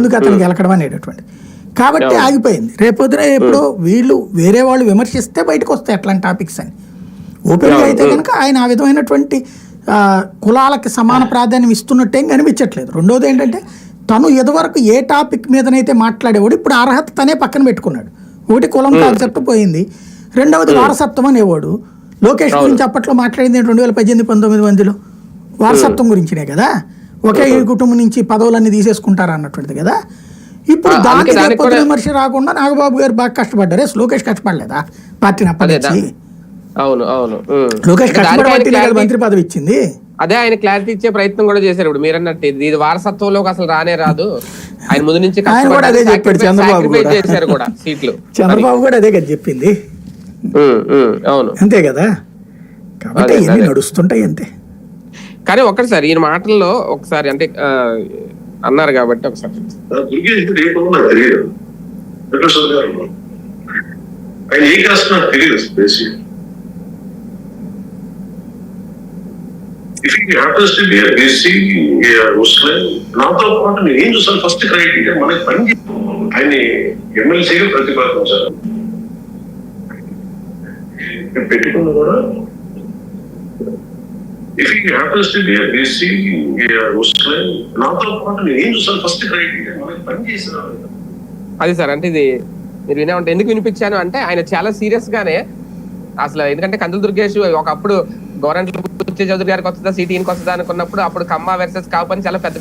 ఎందుకు అతను గెలకడం అనేటటువంటి. కాబట్టి ఆగిపోయింది. రేపొద్దున ఎప్పుడు వీళ్ళు వేరే వాళ్ళు విమర్శిస్తే బయటకు వస్తాయి అట్లాంటి టాపిక్స్ అని. ఓపెన్గా అయితే కనుక ఆయన ఆ విధమైనటువంటి కులాలకి సమాన ప్రాధాన్యం ఇస్తున్నట్టేం కనిపించట్లేదు. రెండోది ఏంటంటే తను ఇదివరకు ఏ టాపిక్ మీదనైతే మాట్లాడేవాడు ఇప్పుడు అర్హత తనే పక్కన పెట్టుకున్నాడు. ఒకటి కులం కాన్సెప్ట్ పోయింది, రెండవది వారసత్వం అనేవాడు. లోకేష్ గురించి అప్పట్లో మాట్లాడింది 2018-19 మధ్యలో వారసత్వం గురించినే కదా, ఒకే కుటుంబం నుంచి పదవులన్నీ తీసేసుకుంటారా అన్నటువంటిది కదా. ఇప్పుడు దానికి విమర్శ రాకుండా నాగబాబు గారు బాగా కష్టపడ్డారే, లోకేష్ కష్టపడలేదా పార్టీని అప్పగించి? అవును అవును, లోకేష్ కష్టపడి మంత్రి పదవి ఇచ్చింది. అదే ఆయన క్లారిటీ ఇచ్చే ప్రయత్నం కూడా చేశారు. ఇప్పుడు మీరు అన్నట్టు ఇది వారసత్వంలోకి అసలు రానే రాదు. ఆయన ముందు నుంచి అదే చెప్పాడు చంద్రబాబు చేశారు కూడా సీట్లు. చంద్రబాబు కూడా అదే కదా చెప్పింది. అవును అంతే కదా, కాబట్టి ఇవన్నీ నడుస్తుంటాయి అంతే. కానీ ఒకటి సార్ ఈయన మాటల్లో ఒకసారి అంటే అన్నారు కాబట్టి ఒకసారి If he happens to be a BC, Muslim, నాతో పాటు నేను ఏం చూసాను ఫస్ట్ క్రైటీరియా మనకి పని ఆయన ఎమ్మెల్సీగా ప్రతిపాదించారు పెట్టుకున్న కూడా. If he happens to be a BC, Muslim, నాతో పాటు నేను ఏం చూసాను ఫస్ట్ క్రైటీరియా మనకి పని చేసిన. అది సార్ అంటే ఇది మీరు వినే ఉంటే ఎందుకు వినిపించాను అంటే ఆయన చాలా సీరియస్ గానే అసలు, ఎందుకంటే కందుల దుర్గేష్ ఒకప్పుడు గవర్నమెంట్ చౌదరి గారికి వస్తుందా సిటీ వస్తుందా అనుకున్నప్పుడు అప్పుడు కమ్మ వర్సెస్ కాపు అని చాలా పెద్ద